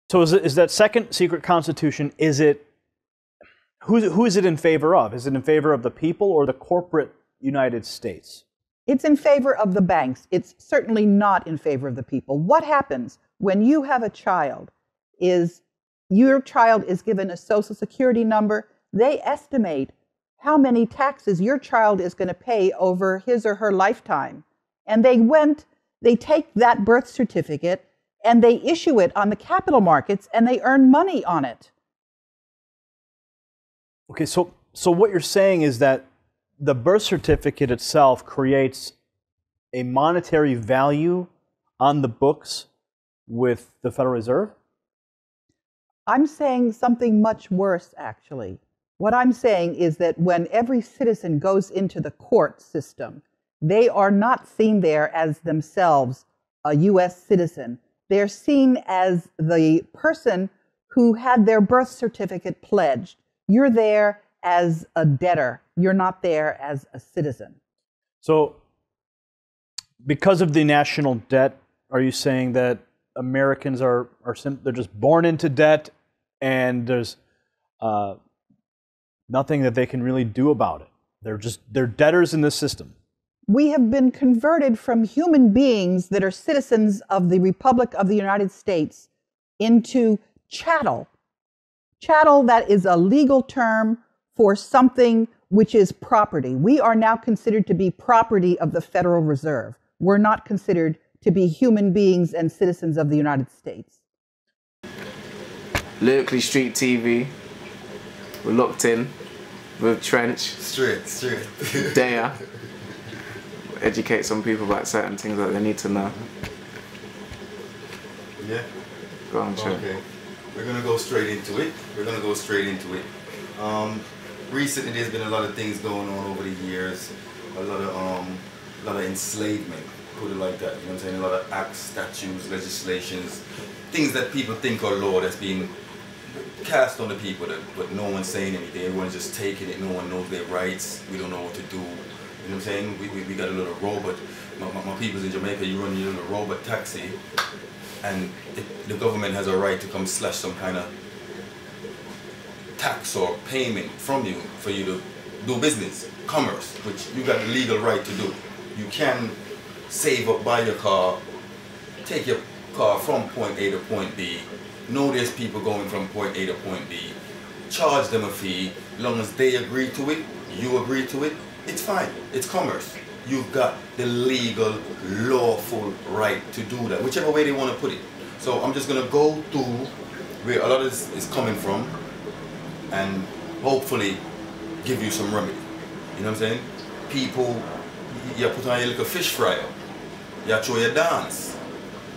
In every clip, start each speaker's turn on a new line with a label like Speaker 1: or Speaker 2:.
Speaker 1: So is that second secret constitution, is it, who is it in favor of? Is it in favor of the people or the corporate United States?
Speaker 2: It's in favor of the banks. It's certainly not in favor of the people. What happens when you have a child is your child is given a Social Security number. They estimate how many taxes your child is going to pay over his or her lifetime. And they take that birth certificate and they issue it on the capital markets and they earn money on it.
Speaker 1: Okay, so what you're saying is that the birth certificate itself creates a monetary value on the books with the Federal Reserve?
Speaker 2: I'm saying something much worse, actually. What I'm saying is that when every citizen goes into the court system, they are not seen there as themselves a U.S. citizen. They're seen as the person who had their birth certificate pledged. You're there as a debtor. You're not there as a citizen.
Speaker 1: So, because of the national debt, are you saying that Americans they're just born into debt and there's nothing that they can really do about it? They're debtors in this system.
Speaker 2: We have been converted from human beings that are citizens of the Republic of the United States into chattel. Chattel, that is a legal term for something which is property. We are now considered to be property of the Federal Reserve. We're not considered to be human beings and citizens of the United States.
Speaker 3: Lyrically Street TV. We're locked in with Trench.
Speaker 4: Straight.
Speaker 3: Daya. Educate some people about certain things that they need to know.
Speaker 4: Yeah.
Speaker 3: Go on, Trench.
Speaker 4: Okay. We're gonna go straight into it. Recently, there's been a lot of things going on over the years. A lot of enslavement, put it like that. You know what I'm saying? A lot of acts, statutes, legislations, things that people think are law that's being cast on the people, but no one's saying anything. Everyone's just taking it. No one knows their rights. We don't know what to do. You know what I'm saying? We got a little robot. My people's in Jamaica, you run your little robot taxi, and the government has a right to come slash some kind of tax or payment from you for you to do business, commerce, which you got the legal right to do. You can save up, buy your car, take your car from point A to point B, know there's people going from point A to point B, charge them a fee, as long as they agree to it, you agree to it, it's fine, it's commerce. You've got the legal, lawful right to do that, whichever way they want to put it. So I'm just going to go through where a lot of this is coming from and hopefully give you some remedy. You know what I'm saying? People, you put on your little fish fryer, you throw your dance.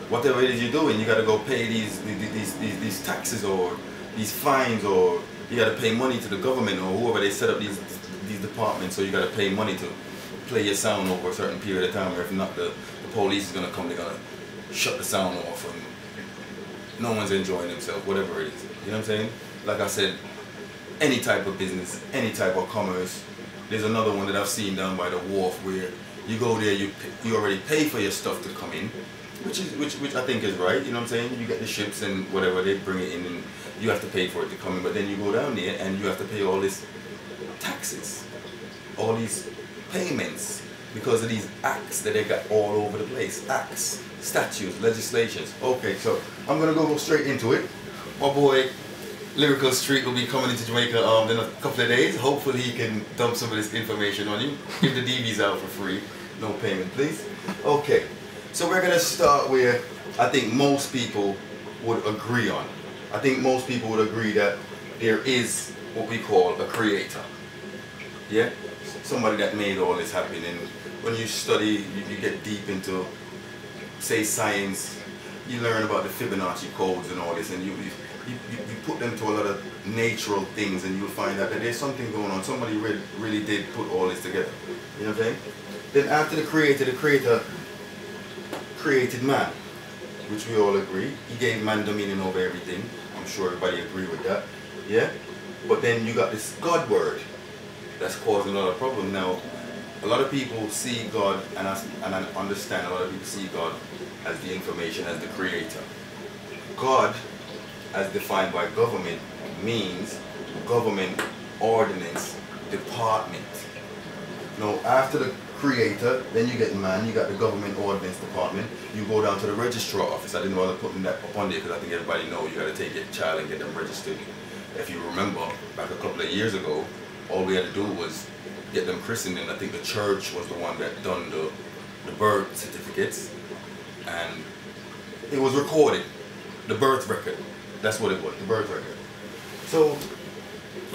Speaker 4: Whatever it is you're doing, you got to go pay these taxes or these fines, or you got to pay money to the government or whoever they set up these departments, so you got to pay money to play your sound over a certain period of time, or if not, the police is going to come, they're going to shut the sound off and no one's enjoying themselves, whatever it is. You know what I'm saying? Like I said, any type of business, any type of commerce. There's another one that I've seen down by the wharf where you go there, you already pay for your stuff to come in, which I think is right. You know what I'm saying? You get the ships and whatever, they bring it in and you have to pay for it to come in, but then you go down there and you have to pay all these taxes, all these payments because of these acts that they got all over the place. Acts, statutes, legislations. Okay, so I'm gonna go straight into it. My boy Lyrical Street will be coming into Jamaica in a couple of days. Hopefully he can dump some of this information on you. Give the DVs out for free. No payment, please. Okay, so we're gonna start where I think most people would agree on. I think most people would agree that there is what we call a creator. Yeah? Somebody that made all this happen. And when you study, you get deep into, say, science, you learn about the Fibonacci codes and all this, and you put them to a lot of natural things, and you'll find out that there's something going on. Somebody really did put all this together. You know what I'm saying? Then after the creator created man, which we all agree. He gave man dominion over everything. I'm sure everybody agree with that. Yeah? But then you got this God word that's causing a lot of problems. Now, a lot of people see God, and I understand a lot of people see God as the information, as the creator. God as defined by government means government ordinance department. Now, after the creator, then you get man, you got the government ordinance department, you go down to the registrar office. I didn't want to put that up on there because I think everybody knows you got to take your child and get them registered. If you remember, back a couple of years ago, all we had to do was get them christened, and I think the church was the one that done the birth certificates, and it was recorded, the birth record. That's what it was, the birth record. So,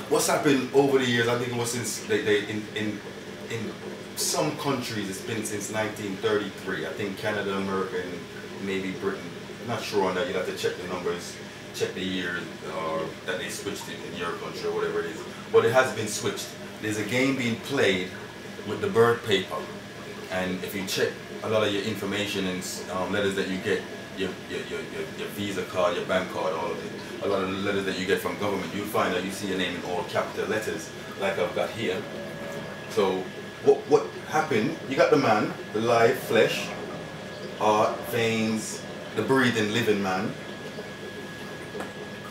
Speaker 4: what's happened over the years? I think it was since in some countries it's been since 1933. I think Canada, America, and maybe Britain. Not sure on that. You have to check the numbers, check the year that they switched it in your country or whatever it is. But it has been switched. There's a game being played with the birth paper, and if you check a lot of your information and letters that you get, your Visa card, your bank card, all of it, a lot of the letters that you get from government, you'll find that you see your name in all capital letters, like I've got here. So what happened? You got the man, the live flesh, heart, veins, the breathing, living man.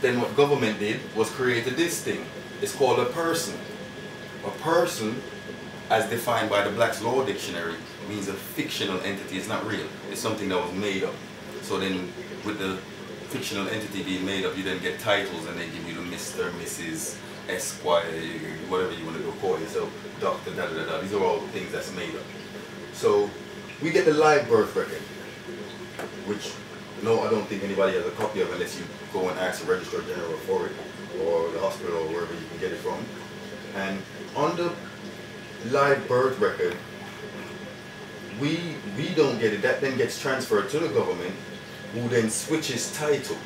Speaker 4: Then what government did was created this thing. It's called a person. A person, as defined by the Black's Law Dictionary, means a fictional entity. It's not real. It's something that was made up. So then, with the fictional entity being made up, you then get titles, and they give you the Mr., Mrs., Esquire, whatever you want to go call yourself, Doctor, da da da. These are all things that's made up. So we get the live birth record, which no, I don't think anybody has a copy of unless you go and ask the Registrar General for it, or the hospital, or wherever you can get it from. And on the live birth record, we don't get it. That then gets transferred to the government, who then switches title.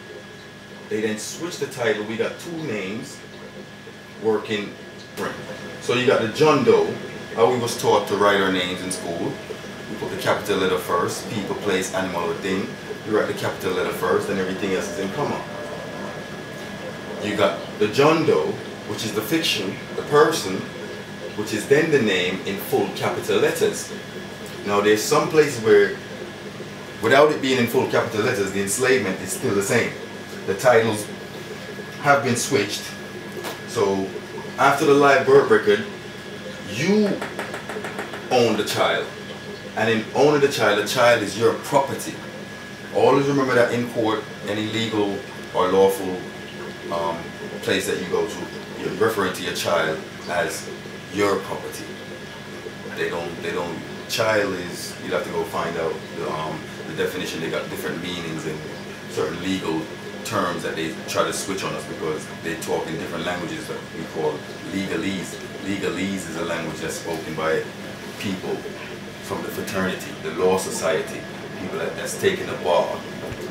Speaker 4: They then switch the title. We got two names working. So you got the John Doe. How we was taught to write our names in school. We put the capital letter first, people, place, animal, or thing. You write the capital letter first, and everything else is in comma. You got the John Doe, which is the fiction, the person, which is then the name in full capital letters. Now there's some places where, without it being in full capital letters, the enslavement is still the same. The titles have been switched. So after the live birth record, you own the child. And in owning the child is your property. Always remember that in court, any legal or lawful place that you go to, you're referring to your child as your property. Child is, you'll have to go find out the definition. They got different meanings and certain legal terms that they try to switch on us because they talk in different languages that we call legalese. Legalese is a language that's spoken by people from the fraternity, the law society, people that's taken the bar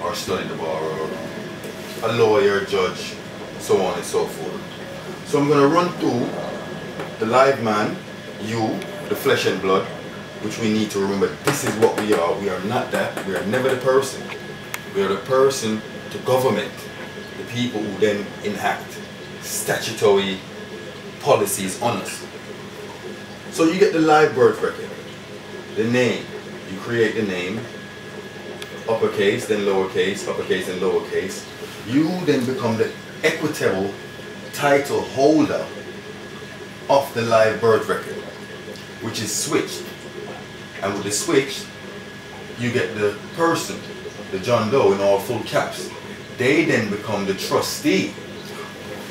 Speaker 4: or studied the bar, or a lawyer, judge, so on and so forth. So I'm going to run through the live man, you, the flesh and blood, which we need to remember. This is what we are. We are not that. We are never the person. We are the person to government, the people who then enact statutory policies on us. So you get the live birth record, the name. You create the name, uppercase, then lowercase, uppercase, and lowercase. You then become the equitable title holder of the live birth record, which is switched. And with the switch, you get the person, the John Doe in all full caps. They then become the trustee.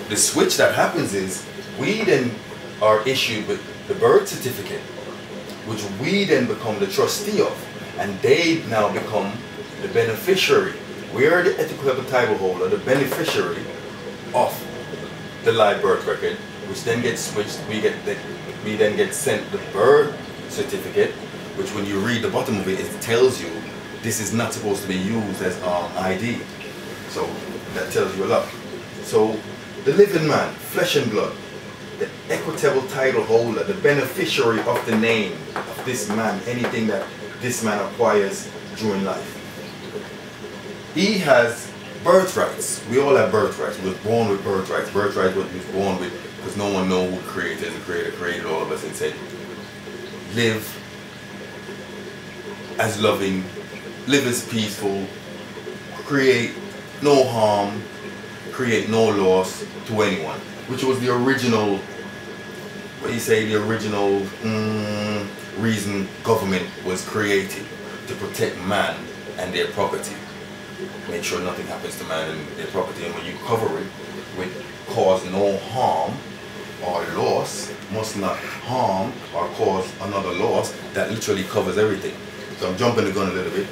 Speaker 4: The switch that happens is, we then are issued with the birth certificate, which we then become the trustee of. And they now become the beneficiary. We are the equitable title holder, the beneficiary of the live birth record, which then gets switched. We then get sent the birth certificate, which when you read the bottom of it, it tells you this is not supposed to be used as ID. So that tells you a lot. So the living man, flesh and blood, the equitable title holder, the beneficiary of the name of this man, anything that this man acquires during life. He has birthrights. We all have birthrights. We were born with birthrights. Birthrights what we were born with, because no one knows who created. The Creator created all of us and said, live as loving, live as peaceful, create no harm, create no loss to anyone, which was the original, what do you say, the original reason government was created, to protect man and their property. Make sure nothing happens to man and their property, and when you cover it with cause no harm or loss, must not harm or cause another loss, that literally covers everything. So I'm jumping the gun a little bit.